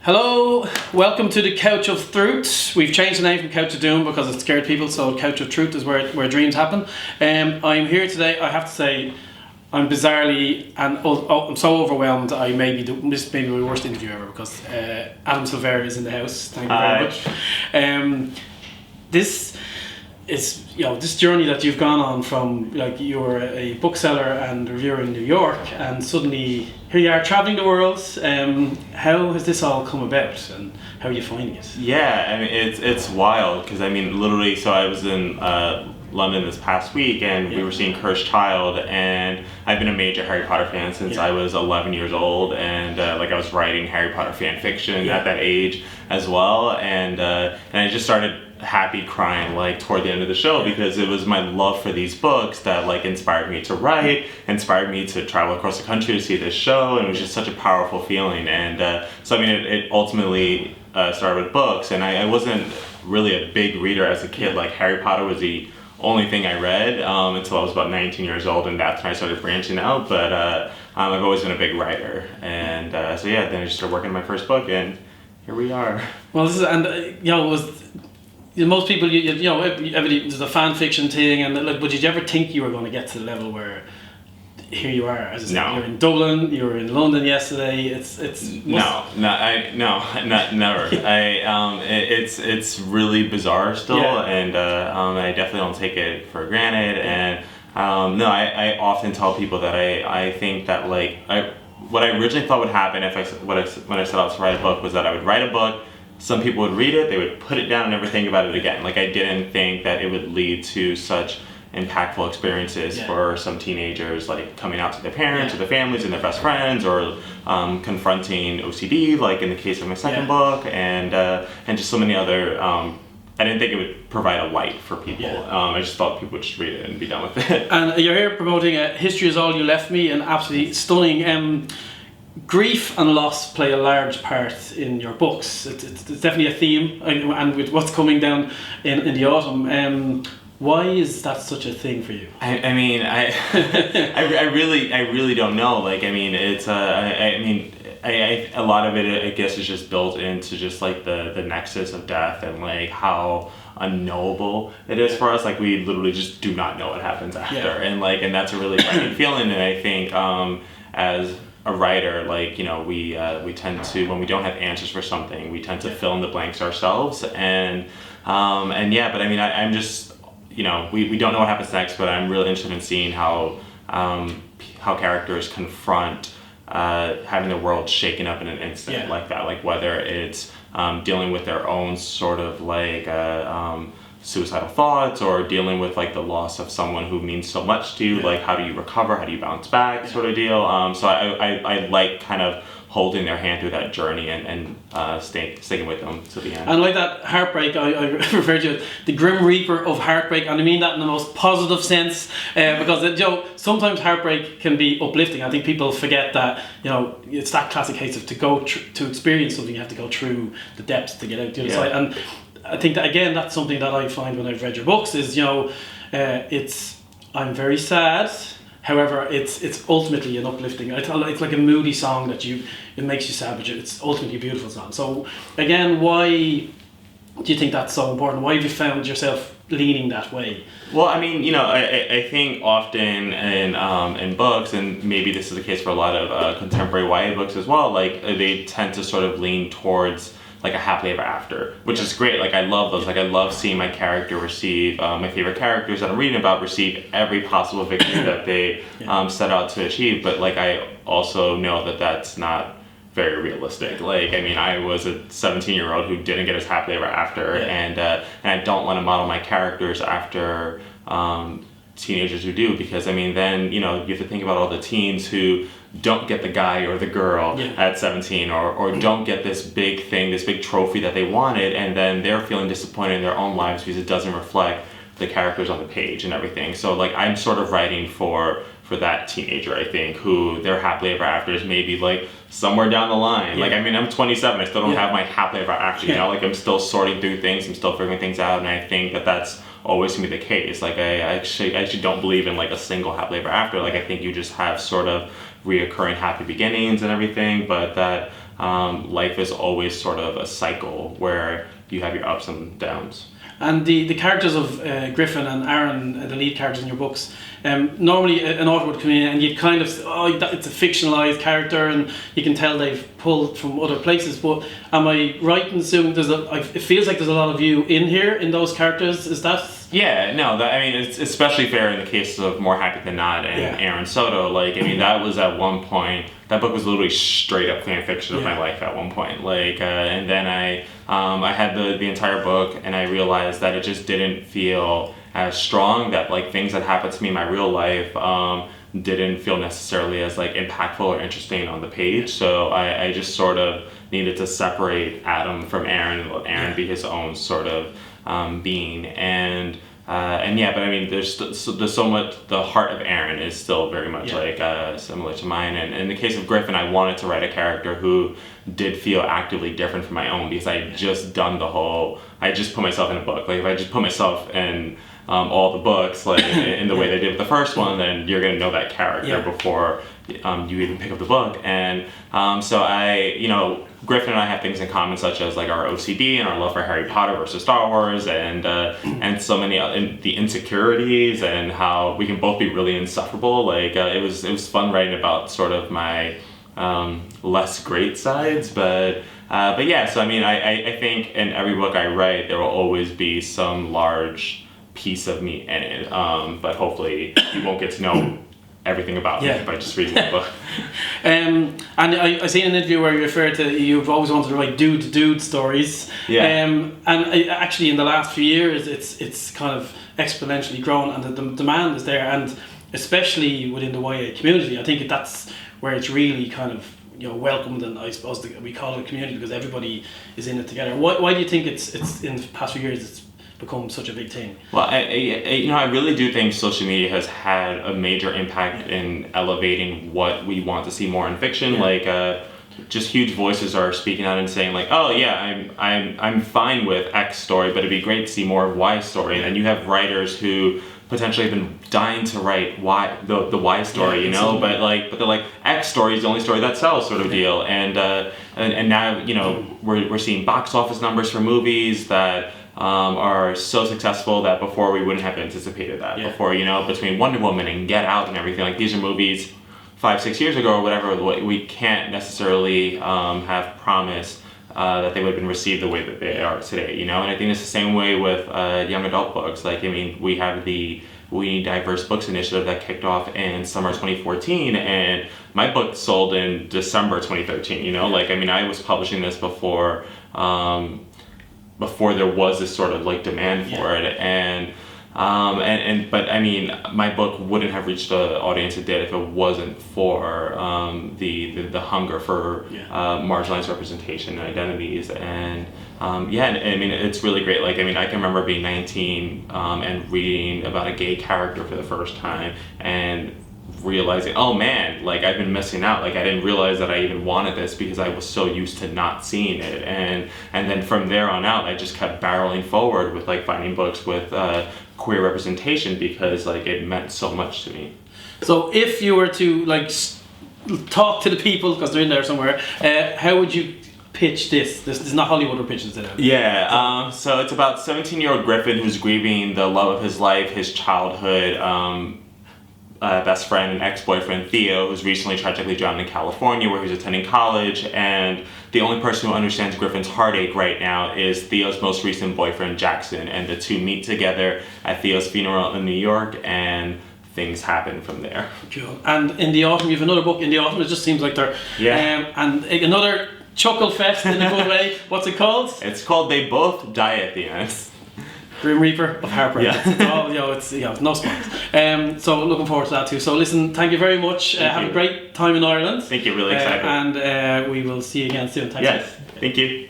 Hello, welcome to the Couch of Truth. We've changed the name from Couch of Doom because it scared people, so Couch of Truth is where dreams happen. I'm here today, I have to say, I'm bizarrely, and I'm so overwhelmed, this may be my worst interview ever because Adam Silvera is in the house, thank you very much. This is, this journey that you've gone on from, you were a bookseller and reviewer in New York, and suddenly here you are traveling the world. How has this all come about, and how are you finding it? Yeah, I mean, it's wild, because literally, so I was in London this past week, and we were seeing Cursed Child, and I've been a major Harry Potter fan since I was 11 years old, and I was writing Harry Potter fan fiction at that age as well, and I just started happy crying toward the end of the show, because it was my love for these books that inspired me to write, inspired me to travel across the country to see this show, and it was just such a powerful feeling. And it ultimately started with books, and I wasn't really a big reader as a kid. Harry Potter was the only thing I read until I was about 19 years old, and that's when I started branching out. But I've always been a big writer, and then I just started working on my first book, and here we are. Well, this is, and it was. Most people, there's a fan fiction thing, and but did you ever think you were going to get to the level where here you are? As I said, you're in Dublin, you were in London yesterday. Never. It's really bizarre still, and I definitely don't take it for granted. And I often tell people that I think that what I originally thought would happen when I set out to write a book was that I would write a book. Some people would read it, they would put it down and never think about it again. I didn't think that it would lead to such impactful experiences for some teenagers, coming out to their parents or their families and their best friends, or confronting OCD, in the case of my second book, and just so many other. I didn't think it would provide a light for people. I just thought people would just read it and be done with it. And you're here promoting History Is All You Left Me, an absolutely stunning. Grief and loss play a large part in your books. It's definitely a theme, and with what's coming down in the autumn. Why is that such a thing for you? I really don't know. It's a lot of it, I guess, is just built into just the nexus of death, and how unknowable it is for us. We literally just do not know what happens after, and that's a really frightening feeling. And I think as a writer, we tend to, when we don't have answers for something, we tend to fill in the blanks ourselves, but I'm just, we don't know what happens next, but I'm really interested in seeing how characters confront having the world shaken up in an instant like that, whether it's dealing with their own sort of suicidal thoughts, or dealing with the loss of someone who means so much to you. How do you recover, how do you bounce back, sort of deal. So I like kind of holding their hand through that journey, and sticking with them to the end. And that heartbreak, I refer to it, the Grim Reaper of heartbreak, and I mean that in the most positive sense, because sometimes heartbreak can be uplifting. I think people forget that it's that classic case of to experience something, you have to go through the depths to get out the other side. And I think that, again, that's something that I find when I've read your books is, I'm very sad. However, it's ultimately an uplifting. It's like a moody song that it makes you sad, but it's ultimately a beautiful song. So, again, why do you think that's so important? Why have you found yourself leaning that way? Well, I think often in books, and maybe this is the case for a lot of contemporary YA books as well, they tend to sort of lean towards a happily ever after, which is great. I love those. I love seeing my character receive, my favorite characters that I'm reading about receive every possible victory that they set out to achieve. But I also know that that's not very realistic. I was a 17-year-old who didn't get his happily ever after, and I don't want to model my characters after teenagers who do, because then you have to think about all the teens who don't get the guy or the girl at 17, or don't get this big thing, this big trophy that they wanted, and then they're feeling disappointed in their own lives because it doesn't reflect the characters on the page and everything. So I'm sort of writing for that teenager, I think, who their happily ever after is maybe somewhere down the line. I'm 27, I still don't have my happily ever after, I'm still sorting through things, I'm still figuring things out, and I think that that's always gonna be the case. I actually don't believe in a single happily ever after. I think you just have sort of reoccurring happy beginnings and everything, but that life is always sort of a cycle where you have your ups and downs. And the characters of Griffin and Aaron, the lead characters in your books, normally an author would come in and you'd kind of say, it's a fictionalized character and you can tell they've pulled from other places, but am I right in assuming it feels like there's a lot of you in here, in those characters? Is that... Yeah, no, it's especially fair in the case of More Happy Than Not and Aaron Soto. Like, I mean, that was at one point, that book was literally straight up fan fiction of my life at one point. Like, and then I had the entire book, and I realized that it just didn't feel as strong, that like things that happened to me in my real life didn't feel necessarily as like impactful or interesting on the page. So I just sort of needed to separate Adam from Aaron and let Aaron be his own sort of being. And yeah, but I mean, there's so much. The heart of Aaron is still very much like similar to mine. And in the case of Griffin, I wanted to write a character who did feel actively different from my own, because I had just done I just put myself in a book. Like, if I just put myself in all the books, like in the way they did with the first one, then you're gonna know that character before you even pick up the book. And so Griffin and I have things in common, such as like our OCD and our love for Harry Potter versus Star Wars, and so many the insecurities, and how we can both be really insufferable. Like, it was fun writing about sort of my less great sides, but yeah. So I mean, I think in every book I write, there will always be some large piece of me in it. But hopefully, you won't get to know everything about me by just reading the book. And I seen an interview where you referred to you've always wanted to write dude stories. And actually in the last few years it's kind of exponentially grown, and the demand is there, and especially within the YA community. I think that's where it's really kind of welcomed, and I suppose we call it a community because everybody is in it together. Why do you think it's in the past few years it's become such a big thing? Well, I really do think social media has had a major impact in elevating what we want to see more in fiction. Like, just huge voices are speaking out and saying like, oh yeah, I'm fine with X story, but it'd be great to see more of Y story. And then you have writers who potentially have been dying to write the Y story, but they're like, X story is the only story that sells, sort of deal. And now we're seeing box office numbers for movies that are so successful that before we wouldn't have anticipated that. Before, between Wonder Woman and Get Out and everything, like, these are movies 5-6 years ago or whatever, we can't necessarily have promised that they would have been received the way that they are today, And I think it's the same way with young adult books. Like, I mean, we have the We Need Diverse Books initiative that kicked off in summer 2014, and my book sold in December 2013, Like, I mean, I was publishing this before there was this sort of like demand for it, but I mean, my book wouldn't have reached the audience it did if it wasn't for the hunger for marginalized representation and identities. And I mean, it's really great. Like, I mean, I can remember being 19 and reading about a gay character for the first time and realizing, oh man, like, I've been missing out. Like, I didn't realize that I even wanted this because I was so used to not seeing it. And then from there on out, I just kept barreling forward with like finding books with queer representation, because like it meant so much to me. So if you were to like talk to the people, because they're in there somewhere, how would you pitch this? This is not Hollywood or pitches it out. Yeah, so it's about 17-year-old Griffin who's grieving the love of his life, his childhood best friend and ex-boyfriend Theo, who's recently tragically drowned in California where he's attending college, and the only person who understands Griffin's heartache right now is Theo's most recent boyfriend Jackson, and the two meet together at Theo's funeral in New York, and things happen from there. Cool. And in the autumn, you have another book in the autumn. It just seems like they're and another chuckle fest in a good way. What's it called? It's called They Both Die at the End. Grim Reaper of Heartbreak. It's no spoilers. So looking forward to that too. So listen, thank you very much. Have a great time in Ireland. Thank you, really excited. And we will see you again soon. Thanks. Yes, thank you.